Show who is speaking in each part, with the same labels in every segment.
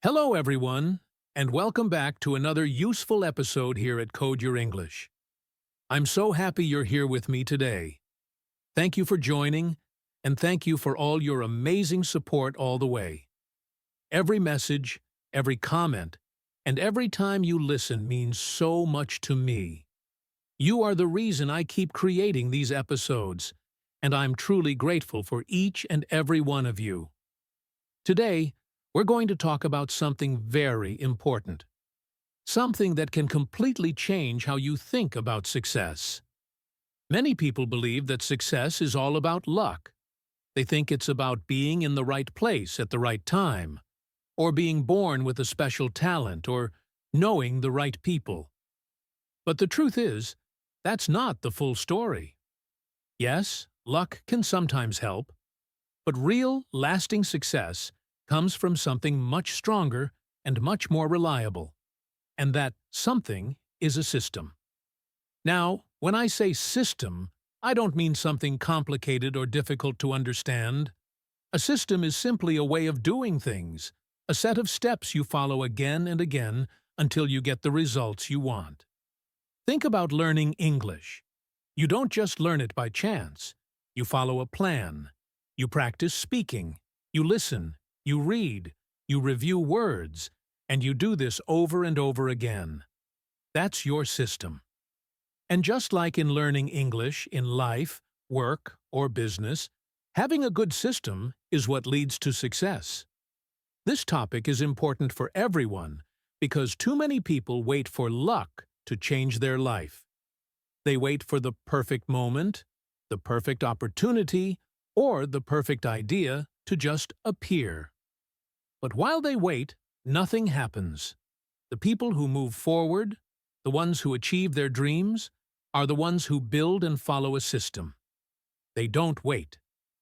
Speaker 1: Hello, everyone, and welcome back to another useful episode here at Code Your English. I'm so happy you're here with me today. Thank you for joining, and thank you for all your amazing support all the way. Every message, every comment, and every time you listen means so much to me. You are the reason I keep creating these episodes, and I'm truly grateful for each and every one of you. Today, we're going to talk about something very important. Something that can completely change how you think about success. Many people believe that success is all about luck. They think it's about being in the right place at the right time, or being born with a special talent, or knowing the right people. But the truth is, that's not the full story. Yes, luck can sometimes help, but real, lasting success comes from something much stronger and much more reliable. And that something is a system. Now, when I say system, I don't mean something complicated or difficult to understand. A system is simply a way of doing things, a set of steps you follow again and again until you get the results you want. Think about learning English. You don't just learn it by chance. You follow a plan. You practice speaking. You listen. You read, you review words, and you do this over and over again. That's your system. And just like in learning English, in life, work, or business, having a good system is what leads to success. This topic is important for everyone because too many people wait for luck to change their life. They wait for the perfect moment, the perfect opportunity, or the perfect idea to just appear. But while they wait, nothing happens. The people who move forward, the ones who achieve their dreams, are the ones who build and follow a system. They don't wait.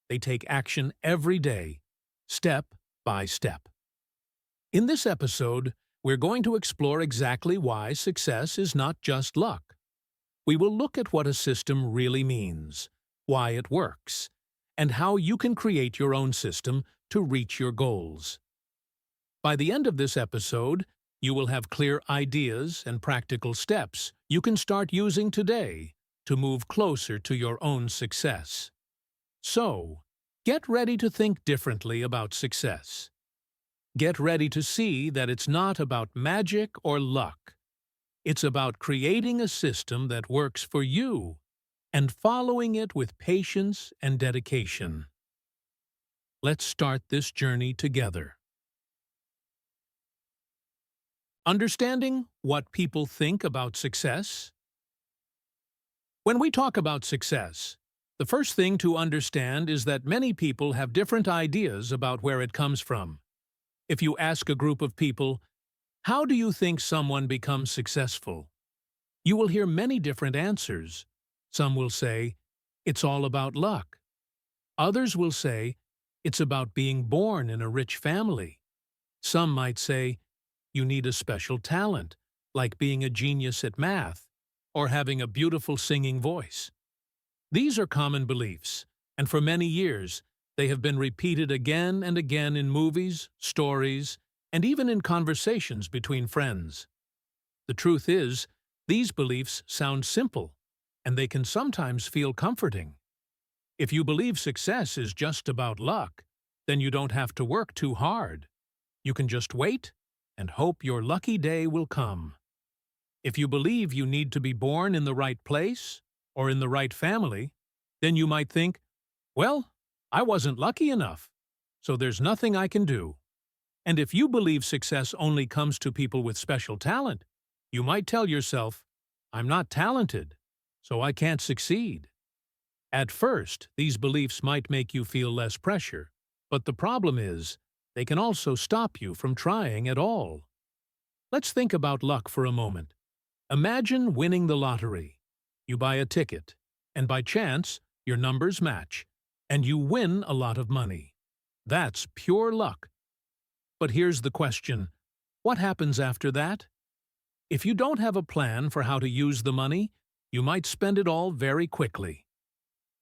Speaker 1: They take action every day, step by step. In this episode, we're going to explore exactly why success is not just luck. We will look at what a system really means, why it works, and how you can create your own system to reach your goals. By the end of this episode, you will have clear ideas and practical steps you can start using today to move closer to your own success. So, get ready to think differently about success. Get ready to see that it's not about magic or luck. It's about creating a system that works for you and following it with patience and dedication. Let's start this journey together. Understanding what people think about success. When we talk about success, the first thing to understand is that many people have different ideas about where it comes from. If you ask a group of people, "How do you think someone becomes successful?" you will hear many different answers. Some will say, "It's all about luck." Others will say, "It's about being born in a rich family." Some might say, "You need a special talent, like being a genius at math, or having a beautiful singing voice." These are common beliefs, and for many years, they have been repeated again and again in movies, stories, and even in conversations between friends. The truth is, these beliefs sound simple, and they can sometimes feel comforting. If you believe success is just about luck, then you don't have to work too hard. You can just wait and hope your lucky day will come. If you believe you need to be born in the right place or in the right family, then you might think, "Well, I wasn't lucky enough, so there's nothing I can do." And if you believe success only comes to people with special talent, you might tell yourself, "I'm not talented, so I can't succeed." At first, these beliefs might make you feel less pressure, but the problem is, they can also stop you from trying at all. Let's think about luck for a moment. Imagine winning the lottery. You buy a ticket, and by chance, your numbers match, and you win a lot of money. That's pure luck. But here's the question: what happens after that? If you don't have a plan for how to use the money, you might spend it all very quickly.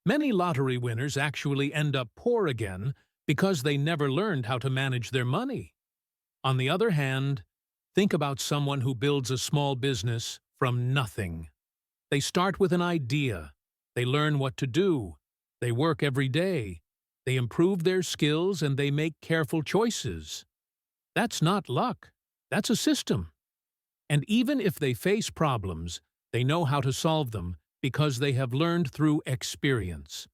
Speaker 1: Many lottery winners actually end up poor again because they never learned how to manage their money. On the other hand, think about someone who builds a small business from nothing. They start with an idea. They learn what to do. They work every day. They improve their skills and they make careful choices. That's not luck. That's a system. And even if they face problems, they know how to solve them because they have learned through experience.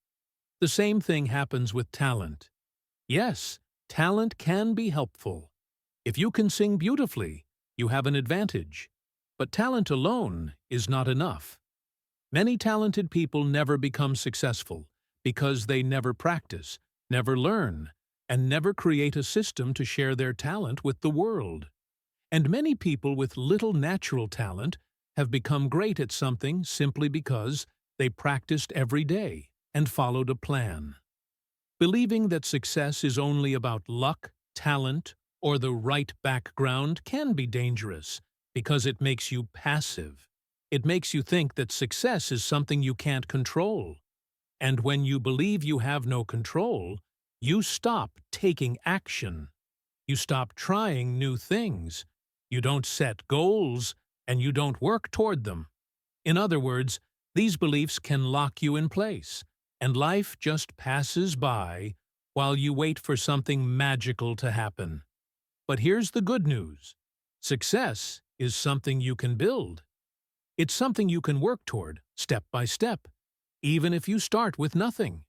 Speaker 1: The same thing happens with talent. Yes, talent can be helpful. If you can sing beautifully, you have an advantage. But talent alone is not enough. Many talented people never become successful because they never practice, never learn, and never create a system to share their talent with the world. And many people with little natural talent have become great at something simply because they practiced every day and followed a plan. Believing that success is only about luck, talent, or the right background can be dangerous because it makes you passive. It makes you think that success is something you can't control. And when you believe you have no control, you stop taking action. You stop trying new things. You don't set goals, and you don't work toward them. In other words, these beliefs can lock you in place, and life just passes by while you wait for something magical to happen. But here's the good news. Success is something you can build. It's something you can work toward, step by step, even if you start with nothing.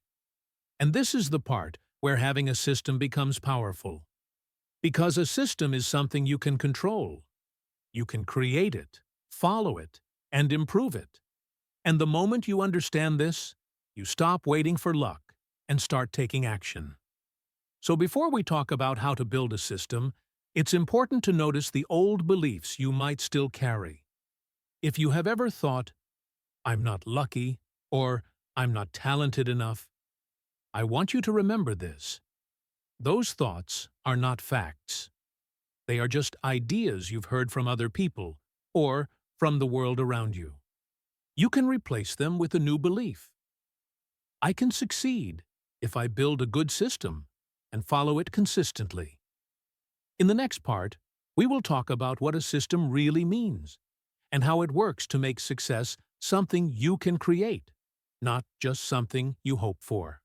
Speaker 1: And this is the part where having a system becomes powerful. Because a system is something you can control. You can create it, follow it, and improve it. And the moment you understand this, you stop waiting for luck and start taking action. So before we talk about how to build a system, it's important to notice the old beliefs you might still carry. If you have ever thought, "I'm not lucky," or "I'm not talented enough," I want you to remember this. Those thoughts are not facts. They are just ideas you've heard from other people or from the world around you. You can replace them with a new belief. I can succeed if I build a good system and follow it consistently. In the next part, we will talk about what a system really means and how it works to make success something you can create, not just something you hope for.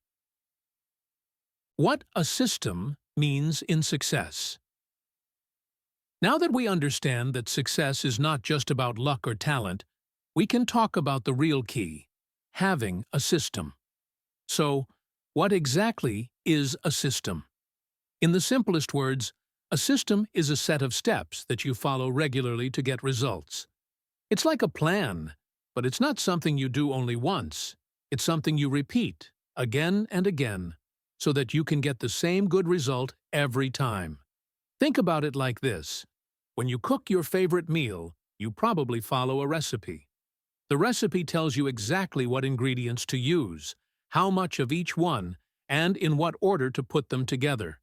Speaker 1: What a system means in success. Now that we understand that success is not just about luck or talent, we can talk about the real key, having a system. So, what exactly is a system? In the simplest words, a system is a set of steps that you follow regularly to get results. It's like a plan, but it's not something you do only once. It's something you repeat again and again so that you can get the same good result every time. Think about it like this. When you cook your favorite meal, you probably follow a recipe. The recipe tells you exactly what ingredients to use, how much of each one, and in what order to put them together.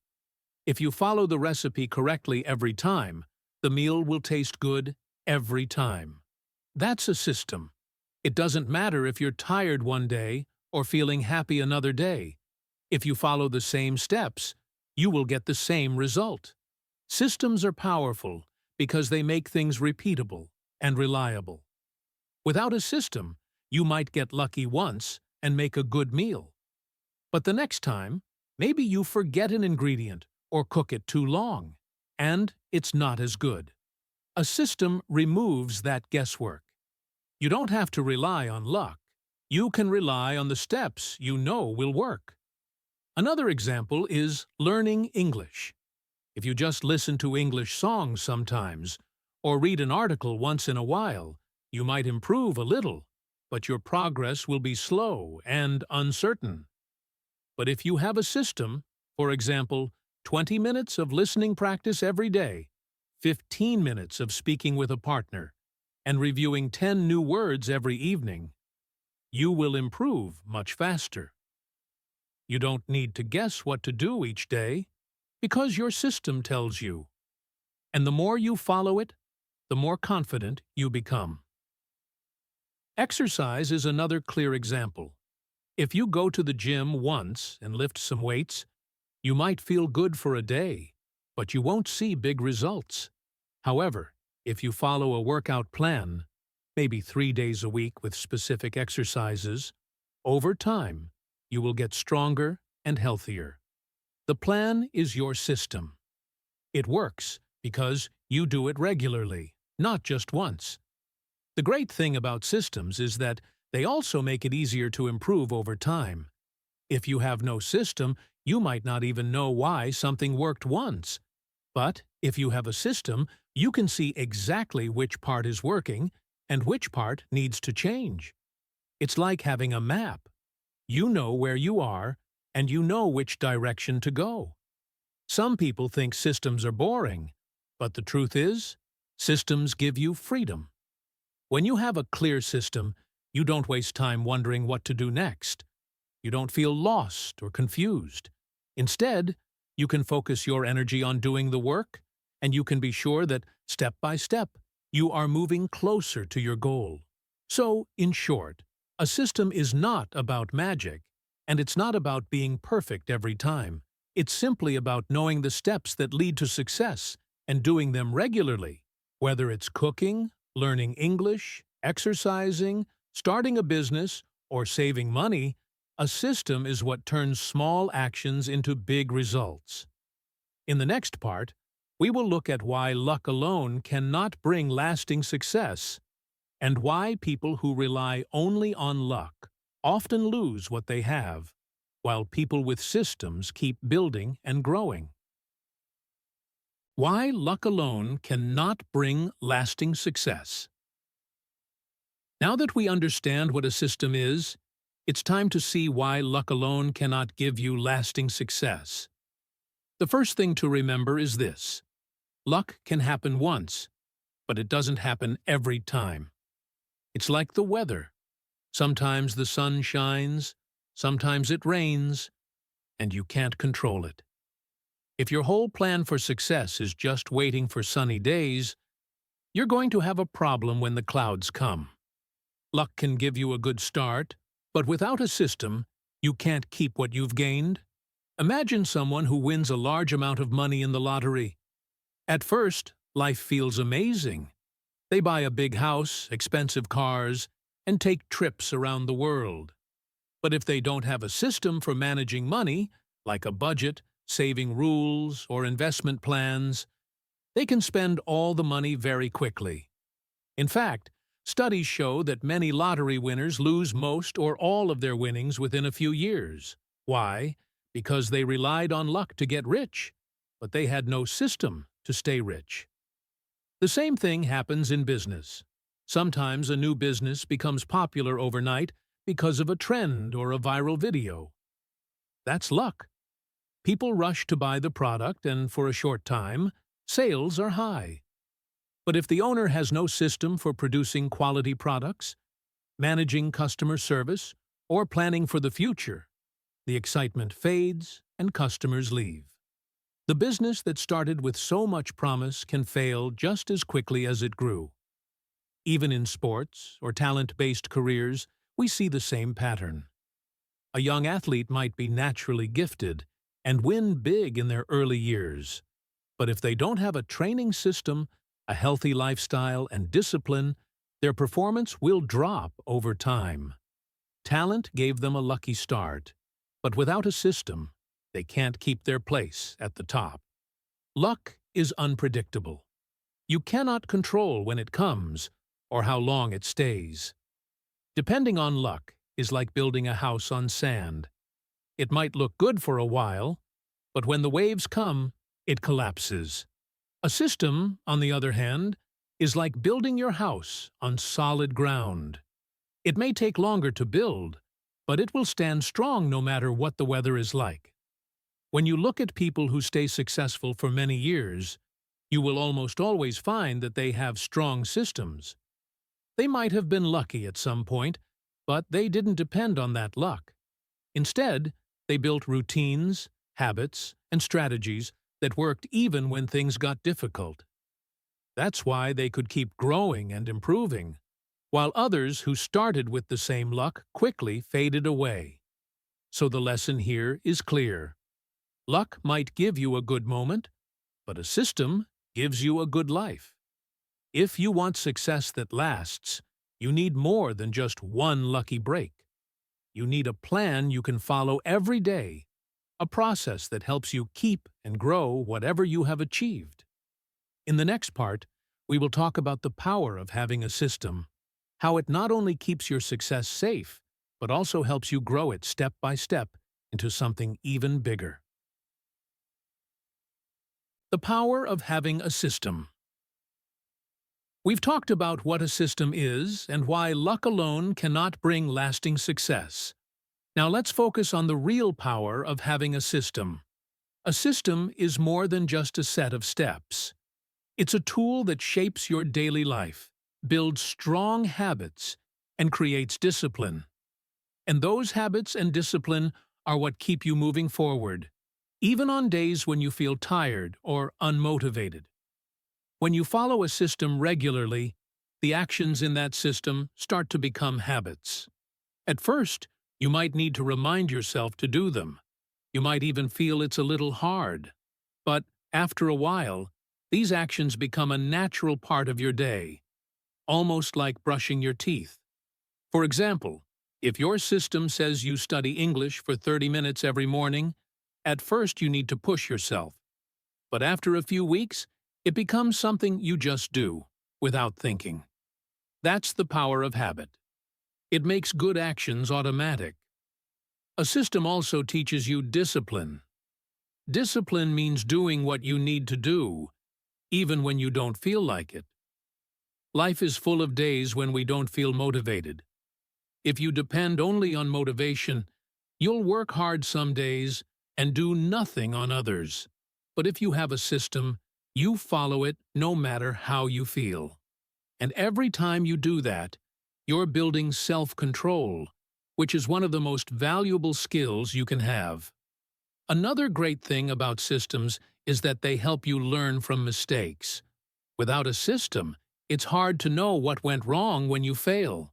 Speaker 1: If you follow the recipe correctly every time, the meal will taste good every time. That's a system. It doesn't matter if you're tired one day or feeling happy another day. If you follow the same steps, you will get the same result. Systems are powerful because they make things repeatable and reliable. Without a system, you might get lucky once and make a good meal. But the next time, maybe you forget an ingredient or cook it too long, and it's not as good. A system removes that guesswork. You don't have to rely on luck. You can rely on the steps you know will work. Another example is learning English. If you just listen to English songs sometimes, or read an article once in a while, you might improve a little, but your progress will be slow and uncertain. But if you have a system, for example, 20 minutes of listening practice every day, 15 minutes of speaking with a partner, and reviewing 10 new words every evening, you will improve much faster. You don't need to guess what to do each day, because your system tells you. And the more you follow it, the more confident you become. Exercise is another clear example. If you go to the gym once and lift some weights, you might feel good for a day, but you won't see big results. However, if you follow a workout plan, maybe 3 days a week with specific exercises, over time, you will get stronger and healthier. The plan is your system. It works because you do it regularly, not just once. The great thing about systems is that they also make it easier to improve over time. If you have no system, you might not even know why something worked once. But if you have a system, you can see exactly which part is working and which part needs to change. It's like having a map. You know where you are, and you know which direction to go. Some people think systems are boring, but the truth is, systems give you freedom. When you have a clear system, you don't waste time wondering what to do next. You don't feel lost or confused. Instead, you can focus your energy on doing the work, and you can be sure that, step by step, you are moving closer to your goal. So, in short, a system is not about magic, and it's not about being perfect every time. It's simply about knowing the steps that lead to success and doing them regularly. Whether it's cooking, learning English, exercising, starting a business, or saving money, a system is what turns small actions into big results. In the next part, we will look at why luck alone cannot bring lasting success, and why people who rely only on luck often lose what they have, while people with systems keep building and growing. Why luck alone cannot bring lasting success. Now that we understand what a system is, it's time to see why luck alone cannot give you lasting success. The first thing to remember is this: luck can happen once, but it doesn't happen every time. It's like the weather. Sometimes the sun shines, sometimes it rains, and you can't control it. If your whole plan for success is just waiting for sunny days, you're going to have a problem when the clouds come. Luck can give you a good start, but without a system, you can't keep what you've gained. Imagine someone who wins a large amount of money in the lottery. At first, life feels amazing. They buy a big house, expensive cars, and take trips around the world. But if they don't have a system for managing money, like a budget, saving rules, or investment plans, they can spend all the money very quickly. In fact, studies show that many lottery winners lose most or all of their winnings within a few years. Why? Because they relied on luck to get rich, but they had no system to stay rich. The same thing happens in business. Sometimes a new business becomes popular overnight because of a trend or a viral video. That's luck. People rush to buy the product, and for a short time, sales are high. But if the owner has no system for producing quality products, managing customer service, or planning for the future, the excitement fades and customers leave. The business that started with so much promise can fail just as quickly as it grew. Even in sports or talent-based careers, we see the same pattern. A young athlete might be naturally gifted and win big in their early years, but if they don't have a training system, a healthy lifestyle, and discipline, their performance will drop over time. Talent gave them a lucky start, but without a system, they can't keep their place at the top. Luck is unpredictable. You cannot control when it comes or how long it stays. Depending on luck is like building a house on sand. It might look good for a while, but when the waves come, it collapses. A system, on the other hand, is like building your house on solid ground. It may take longer to build, but it will stand strong no matter what the weather is like. When you look at people who stay successful for many years, you will almost always find that they have strong systems. They might have been lucky at some point, but they didn't depend on that luck. Instead, they built routines, habits, and strategies that worked even when things got difficult. That's why they could keep growing and improving, while others who started with the same luck quickly faded away. So the lesson here is clear. Luck might give you a good moment, but a system gives you a good life. If you want success that lasts, you need more than just one lucky break. You need a plan you can follow every day, a process that helps you keep and grow whatever you have achieved. In the next part, we will talk about the power of having a system, how it not only keeps your success safe, but also helps you grow it step by step into something even bigger. The power of having a system. We've talked about what a system is and why luck alone cannot bring lasting success. Now let's focus on the real power of having a system. A system is more than just a set of steps. It's a tool that shapes your daily life, builds strong habits, and creates discipline. And those habits and discipline are what keep you moving forward, even on days when you feel tired or unmotivated. When you follow a system regularly, the actions in that system start to become habits. At first, you might need to remind yourself to do them. You might even feel it's a little hard. But after a while, these actions become a natural part of your day, almost like brushing your teeth. For example, if your system says you study English for 30 minutes every morning, at first you need to push yourself. But after a few weeks, it becomes something you just do, without thinking. That's the power of habit. It makes good actions automatic. A system also teaches you discipline. Discipline means doing what you need to do, even when you don't feel like it. Life is full of days when we don't feel motivated. If you depend only on motivation, you'll work hard some days and do nothing on others. But if you have a system, you follow it no matter how you feel. And every time you do that, you're building self-control, which is one of the most valuable skills you can have. Another great thing about systems is that they help you learn from mistakes. Without a system, it's hard to know what went wrong when you fail.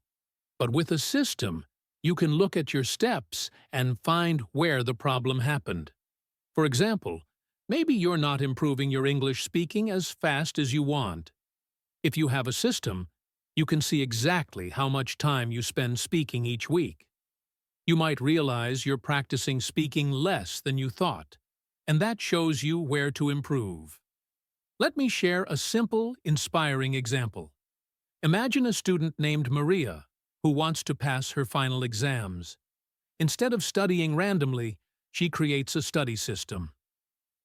Speaker 1: But with a system, you can look at your steps and find where the problem happened. For example, maybe you're not improving your English speaking as fast as you want. If you have a system, you can see exactly how much time you spend speaking each week. You might realize you're practicing speaking less than you thought, and that shows you where to improve. Let me share a simple, inspiring example. Imagine a student named Maria who wants to pass her final exams. Instead of studying randomly, she creates a study system.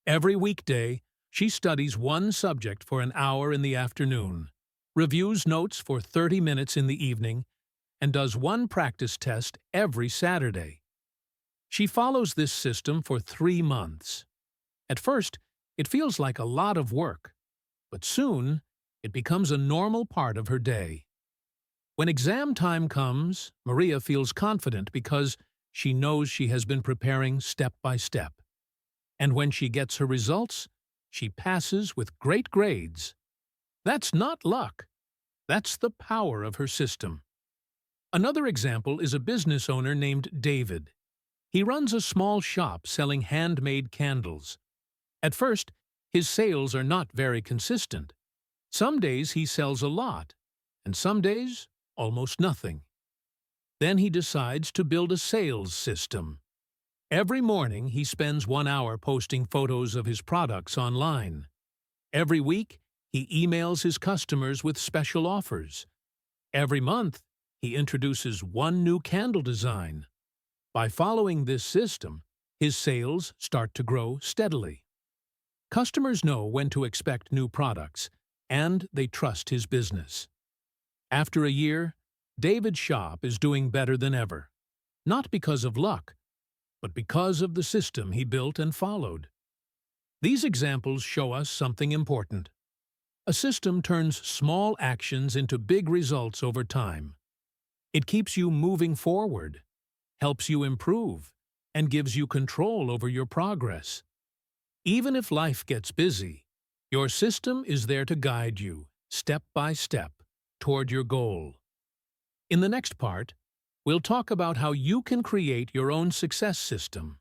Speaker 1: Every weekday, she studies one subject for an hour in the afternoon, reviews notes for 30 minutes in the evening, and does one practice test every Saturday. She follows this system for 3 months. At first, it feels like a lot of work, but soon it becomes a normal part of her day. When exam time comes, Maria feels confident because she knows she has been preparing step by step. And when she gets her results, she passes with great grades. That's not luck. That's the power of her system. Another example is a business owner named David. He runs a small shop selling handmade candles. At first, his sales are not very consistent. Some days he sells a lot, and some days almost nothing. Then he decides to build a sales system. Every morning he spends 1 hour posting photos of his products online. Every week he emails his customers with special offers. Every month he introduces one new candle design. By following this system, his sales start to grow steadily. Customers know when to expect new products, and they trust his business. After a year, David's shop is doing better than ever, not because of luck, but because of the system he built and followed. These examples show us something important. A system turns small actions into big results over time. It keeps you moving forward, helps you improve, and gives you control over your progress. Even if life gets busy, your system is there to guide you, step by step, toward your goal. In the next part, we'll talk about how you can create your own success system.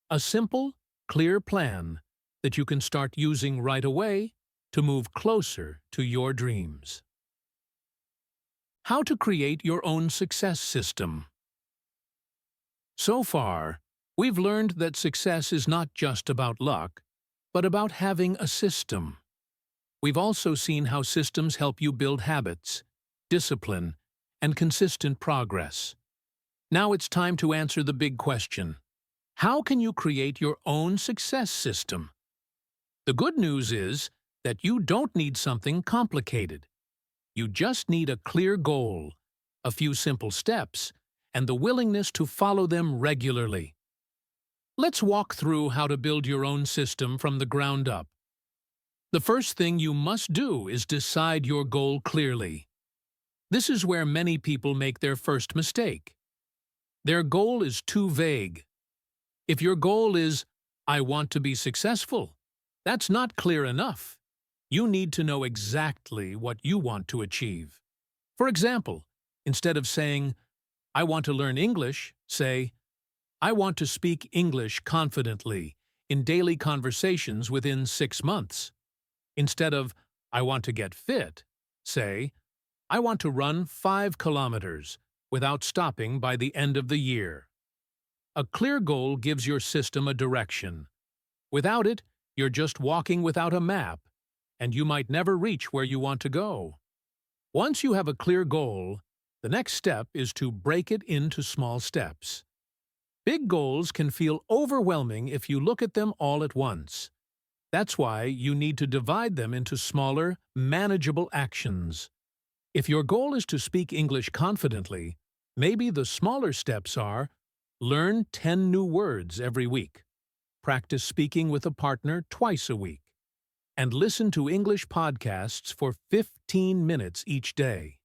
Speaker 1: A simple, clear plan that you can start using right away to move closer to your dreams. How to create your own success system. So far, we've learned that success is not just about luck, but about having a system. We've also seen how systems help you build habits, discipline, and consistent progress. Now it's time to answer the big question. How can you create your own success system? The good news is that you don't need something complicated. You just need a clear goal, a few simple steps, and the willingness to follow them regularly. Let's walk through how to build your own system from the ground up. The first thing you must do is decide your goal clearly. This is where many people make their first mistake. Their goal is too vague. If your goal is, "I want to be successful," that's not clear enough. You need to know exactly what you want to achieve. For example, instead of saying, "I want to learn English," say, "I want to speak English confidently in daily conversations within 6 months." Instead of, "I want to get fit," say, "I want to run 5 kilometers without stopping by the end of the year." A clear goal gives your system a direction. Without it, you're just walking without a map, and you might never reach where you want to go. Once you have a clear goal, the next step is to break it into small steps. Big goals can feel overwhelming if you look at them all at once. That's why you need to divide them into smaller, manageable actions. If your goal is to speak English confidently, maybe the smaller steps are: learn 10 new words every week, practice speaking with a partner twice a week, and listen to English podcasts for 15 minutes each day.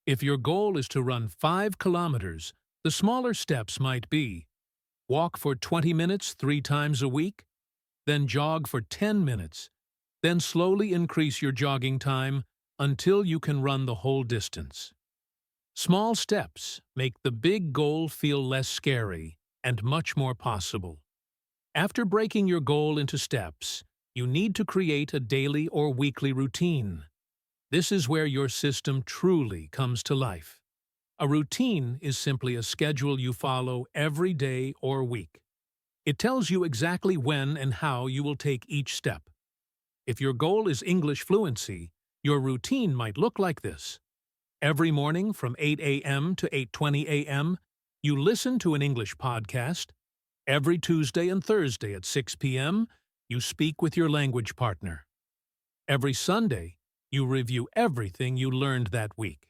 Speaker 1: If your goal is to run 5 kilometers, the smaller steps might be: walk for 20 minutes 3 times a week, then jog for 10 minutes, then slowly increase your jogging time until you can run the whole distance. Small steps make the big goal feel less scary and much more possible. After breaking your goal into steps, you need to create a daily or weekly routine. This is where your system truly comes to life. A routine is simply a schedule you follow every day or week. It tells you exactly when and how you will take each step. If your goal is English fluency, your routine might look like this. Every morning from 8 a.m. to 8:20 a.m., you listen to an English podcast. Every Tuesday and Thursday at 6 p.m., you speak with your language partner. Every Sunday, you review everything you learned that week.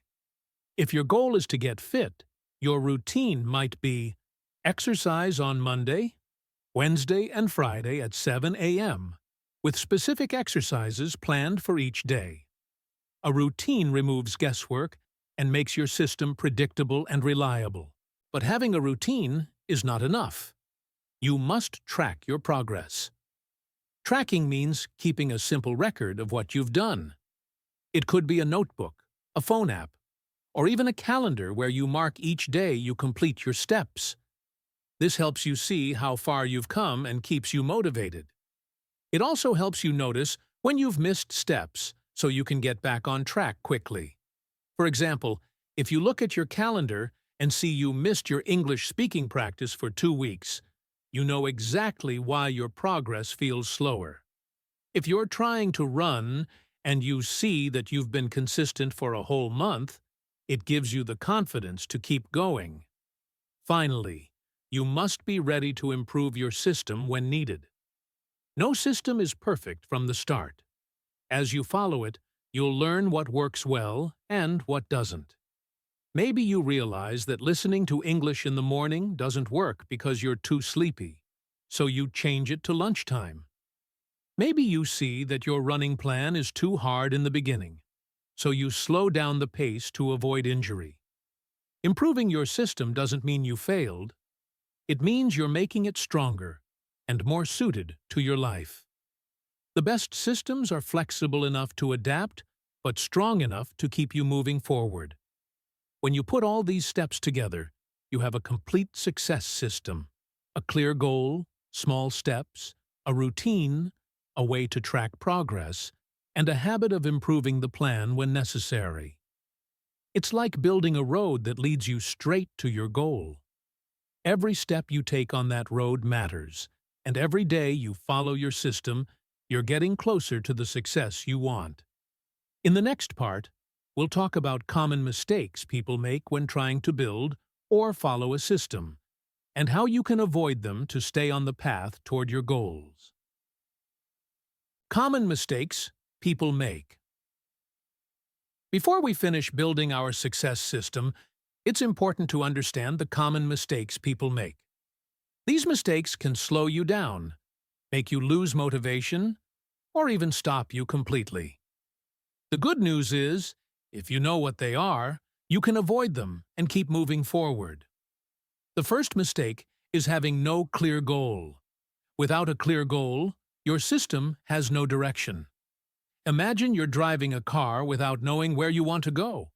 Speaker 1: If your goal is to get fit, your routine might be: exercise on Monday, Wednesday, and Friday at 7 a.m., with specific exercises planned for each day. A routine removes guesswork and makes your system predictable and reliable. But having a routine is not enough. You must track your progress. Tracking means keeping a simple record of what you've done. It could be a notebook, a phone app, or even a calendar where you mark each day you complete your steps. This helps you see how far you've come and keeps you motivated. It also helps you notice when you've missed steps so you can get back on track quickly. For example, if you look at your calendar and see you missed your English speaking practice for 2 weeks, you know exactly why your progress feels slower. If you're trying to run and you see that you've been consistent for a whole month, it gives you the confidence to keep going. Finally, you must be ready to improve your system when needed. No system is perfect from the start. As you follow it, you'll learn what works well and what doesn't. Maybe you realize that listening to English in the morning doesn't work because you're too sleepy, so you change it to lunchtime. Maybe you see that your running plan is too hard in the beginning, so you slow down the pace to avoid injury. Improving your system doesn't mean you failed. It means you're making it stronger and more suited to your life. The best systems are flexible enough to adapt, but strong enough to keep you moving forward. When you put all these steps together, you have a complete success system: a clear goal, small steps, a routine, a way to track progress, and a habit of improving the plan when necessary. It's like building a road that leads you straight to your goal. Every step you take on that road matters, and every day you follow your system, you're getting closer to the success you want. In the next part, we'll talk about common mistakes people make when trying to build or follow a system, and how you can avoid them to stay on the path toward your goals. Common mistakes people make. Before we finish building our success system, it's important to understand the common mistakes people make. These mistakes can slow you down, make you lose motivation, or even stop you completely. The good news is, if you know what they are, you can avoid them and keep moving forward. The first mistake is having no clear goal. Without a clear goal, your system has no direction. Imagine you're driving a car without knowing where you want to go.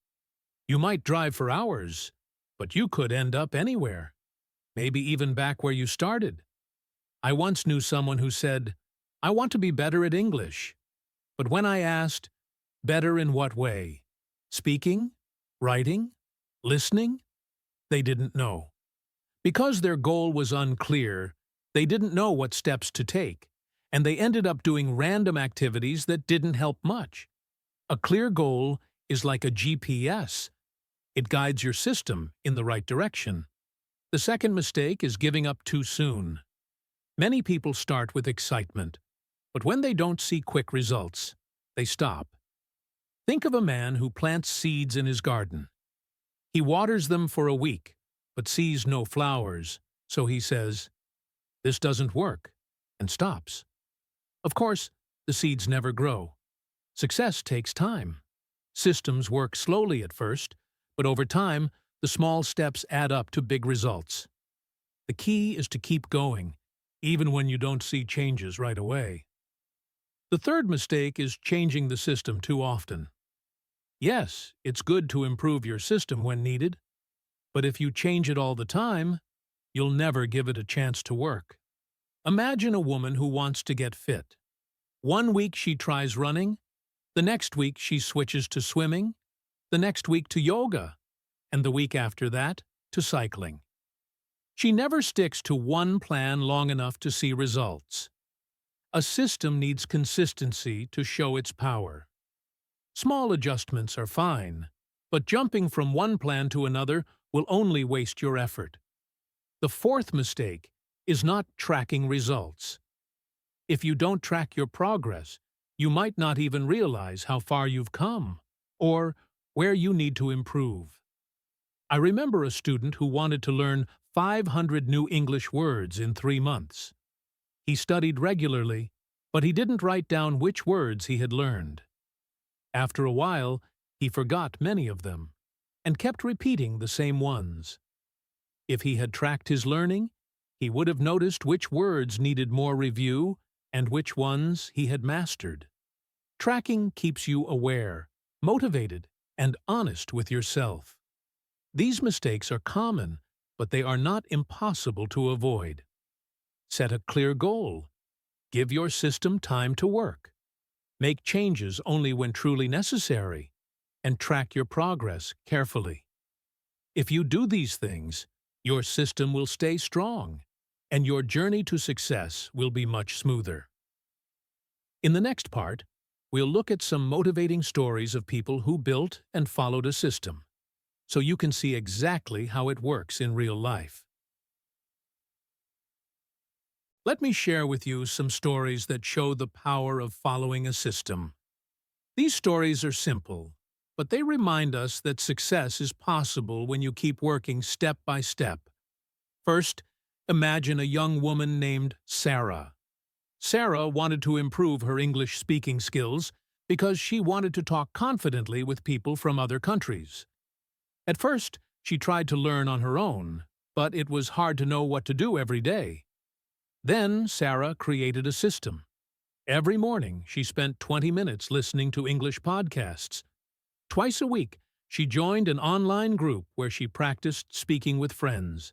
Speaker 1: You might drive for hours, but you could end up anywhere, maybe even back where you started. I once knew someone who said, "I want to be better at English." But when I asked, "Better in what way? Speaking? Writing? Listening?" they didn't know. Because their goal was unclear, they didn't know what steps to take, and they ended up doing random activities that didn't help much. A clear goal is like a GPS. It guides your system in the right direction. The second mistake is giving up too soon. Many people start with excitement, but when they don't see quick results, they stop. Think of a man who plants seeds in his garden. He waters them for a week, but sees no flowers, so he says, "This doesn't work," and stops. Of course, the seeds never grow. Success takes time. Systems work slowly at first, but over time, the small steps add up to big results. The key is to keep going, even when you don't see changes right away. The third mistake is changing the system too often. Yes, it's good to improve your system when needed, but if you change it all the time, you'll never give it a chance to work. Imagine a woman who wants to get fit. One week she tries running, the next week she switches to swimming, the next week to yoga, and the week after that to cycling. She never sticks to one plan long enough to see results. A system needs consistency to show its power. Small adjustments are fine, but jumping from one plan to another will only waste your effort. The fourth mistake is not tracking results. If you don't track your progress, you might not even realize how far you've come, or where you need to improve. I remember a student who wanted to learn 500 new English words in 3 months. He studied regularly, but he didn't write down which words he had learned. After a while, he forgot many of them, and kept repeating the same ones. If he had tracked his learning, he would have noticed which words needed more review and which ones he had mastered. Tracking keeps you aware, motivated, and honest with yourself. These mistakes are common, but they are not impossible to avoid. Set a clear goal. Give your system time to work. Make changes only when truly necessary, and track your progress carefully. If you do these things, your system will stay strong, and your journey to success will be much smoother. In the next part, we'll look at some motivating stories of people who built and followed a system, so you can see exactly how it works in real life. Let me share with you some stories that show the power of following a system. These stories are simple, but they remind us that success is possible when you keep working step by step. First, imagine a young woman named Sarah. Sarah wanted to improve her English speaking skills because she wanted to talk confidently with people from other countries. At first, she tried to learn on her own, but it was hard to know what to do every day. Then Sarah created a system. Every morning, she spent 20 minutes listening to English podcasts. Twice a week, she joined an online group where she practiced speaking with friends.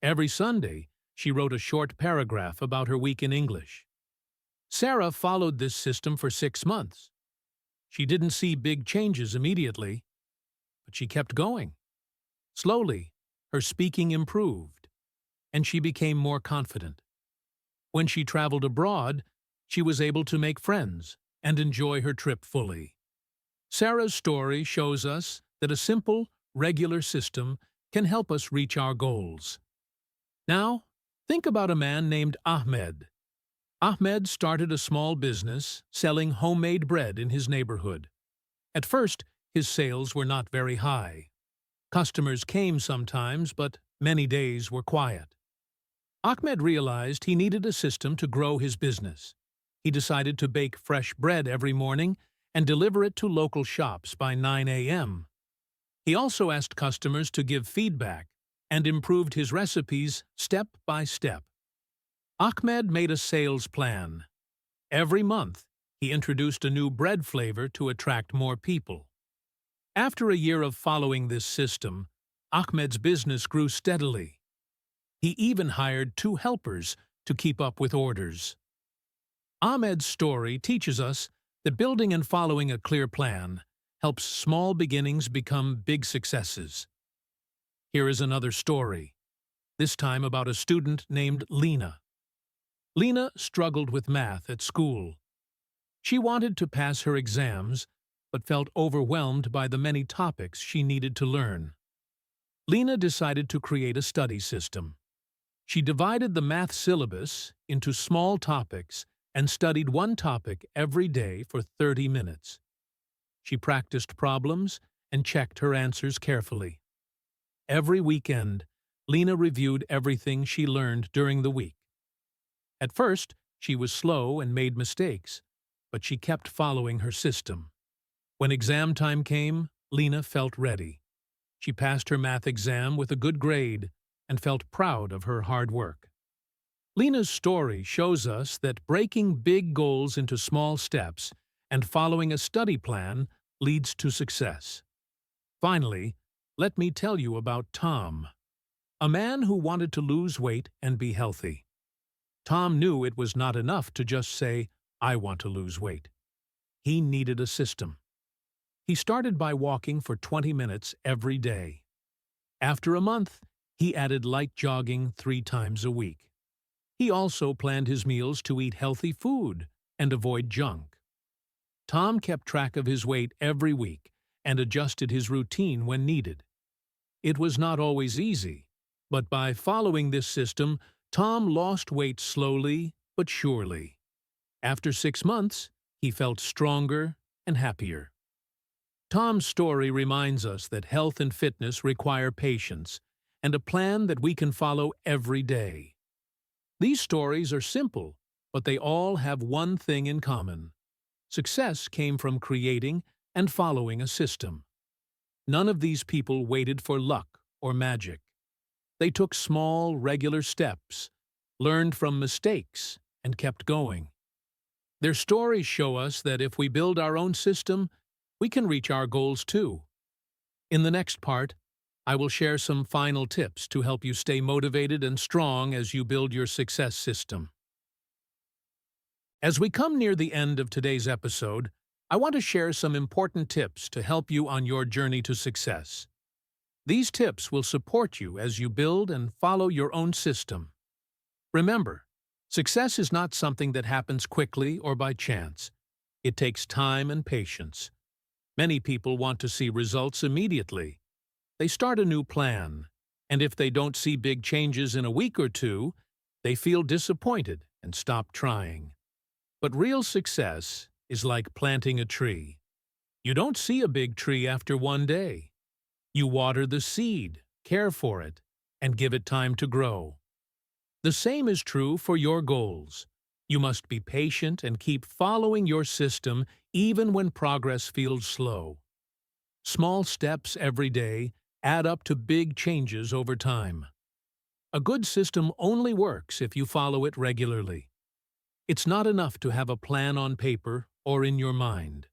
Speaker 1: Every Sunday, she wrote a short paragraph about her week in English. Sarah followed this system for 6 months. She didn't see big changes immediately, but she kept going. Slowly, her speaking improved, and she became more confident. When she traveled abroad, she was able to make friends and enjoy her trip fully. Sarah's story shows us that a simple, regular system can help us reach our goals. Now, think about a man named Ahmed. Ahmed started a small business selling homemade bread in his neighborhood. At first, his sales were not very high. Customers came sometimes, but many days were quiet. Ahmed realized he needed a system to grow his business. He decided to bake fresh bread every morning and deliver it to local shops by 9 a.m. He also asked customers to give feedback and improved his recipes step by step. Ahmed made a sales plan. Every month, he introduced a new bread flavor to attract more people. After a year of following this system, Ahmed's business grew steadily. He even hired 2 helpers to keep up with orders. Ahmed's story teaches us that building and following a clear plan helps small beginnings become big successes. Here is another story, this time about a student named Lena. Lena struggled with math at school. She wanted to pass her exams, but felt overwhelmed by the many topics she needed to learn. Lena decided to create a study system. She divided the math syllabus into small topics and studied one topic every day for 30 minutes. She practiced problems and checked her answers carefully. Every weekend, Lena reviewed everything she learned during the week. At first, she was slow and made mistakes, but she kept following her system. When exam time came, Lena felt ready. She passed her math exam with a good grade and felt proud of her hard work. Lena's story shows us that breaking big goals into small steps and following a study plan leads to success. Finally, let me tell you about Tom, a man who wanted to lose weight and be healthy. Tom knew it was not enough to just say, "I want to lose weight." He needed a system. He started by walking for 20 minutes every day. After a month, he added light jogging 3 times a week. He also planned his meals to eat healthy food and avoid junk. Tom kept track of his weight every week and adjusted his routine when needed. It was not always easy, but by following this system, Tom lost weight slowly but surely. After 6 months, he felt stronger and happier. Tom's story reminds us that health and fitness require patience and a plan that we can follow every day. These stories are simple, but they all have one thing in common. Success came from creating and following a system. None of these people waited for luck or magic. They took small, regular steps, learned from mistakes, and kept going. Their stories show us that if we build our own system, we can reach our goals too. In the next part, I will share some final tips to help you stay motivated and strong as you build your success system. As we come near the end of today's episode, I want to share some important tips to help you on your journey to success. These tips will support you as you build and follow your own system. Remember, success is not something that happens quickly or by chance. It takes time and patience. Many people want to see results immediately. They start a new plan, and if they don't see big changes in a week or two, they feel disappointed and stop trying. But real success is like planting a tree. You don't see a big tree after one day. You water the seed, care for it, and give it time to grow. The same is true for your goals. You must be patient and keep following your system even when progress feels slow. Small steps every day add up to big changes over time. A good system only works if you follow it regularly. It's not enough to have a plan on paper or in your mind.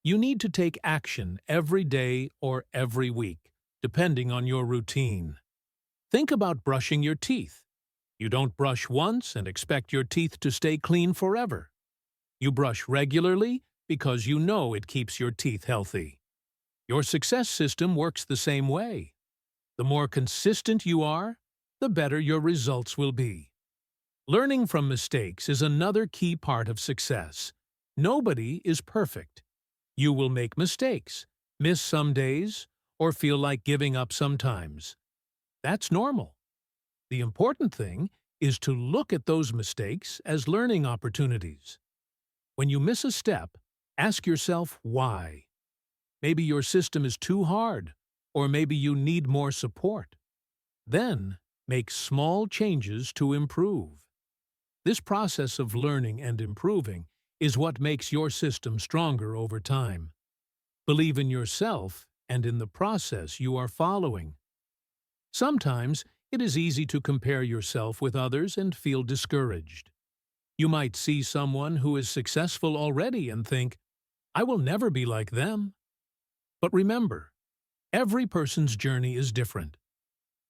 Speaker 1: You need to take action every day or every week, depending on your routine. Think about brushing your teeth. You don't brush once and expect your teeth to stay clean forever. You brush regularly because you know it keeps your teeth healthy. Your success system works the same way. The more consistent you are, the better your results will be. Learning from mistakes is another key part of success. Nobody is perfect. You will make mistakes, miss some days, or feel like giving up sometimes. That's normal. The important thing is to look at those mistakes as learning opportunities. When you miss a step, ask yourself why. Maybe your system is too hard, or maybe you need more support. Then, make small changes to improve. This process of learning and improving is what makes your system stronger over time. Believe in yourself and in the process you are following. Sometimes, it is easy to compare yourself with others and feel discouraged. You might see someone who is successful already and think, "I will never be like them." But remember, every person's journey is different.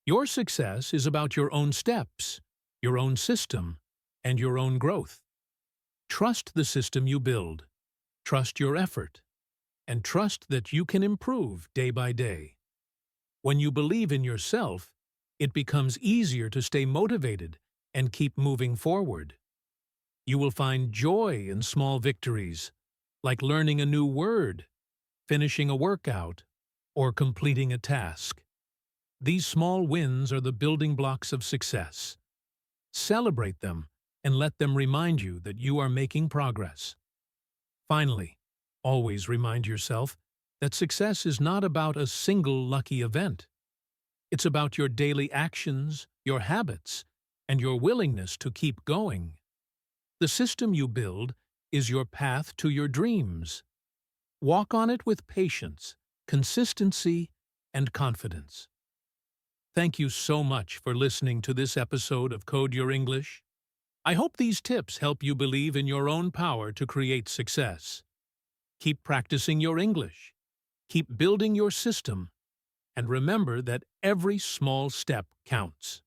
Speaker 1: Your success is about your own steps, your own system, and your own growth. Trust the system you build, trust your effort, and trust that you can improve day by day. When you believe in yourself, it becomes easier to stay motivated and keep moving forward. You will find joy in small victories, like learning a new word, finishing a workout, or completing a task. These small wins are the building blocks of success. Celebrate them and let them remind you that you are making progress. Finally, always remind yourself that success is not about a single lucky event. It's about your daily actions, your habits, and your willingness to keep going. The system you build is your path to your dreams. Walk on it with patience, consistency, and confidence. Thank you so much for listening to this episode of Code Your English. I hope these tips help you believe in your own power to create success. Keep practicing your English. Keep building your system. And remember that every small step counts.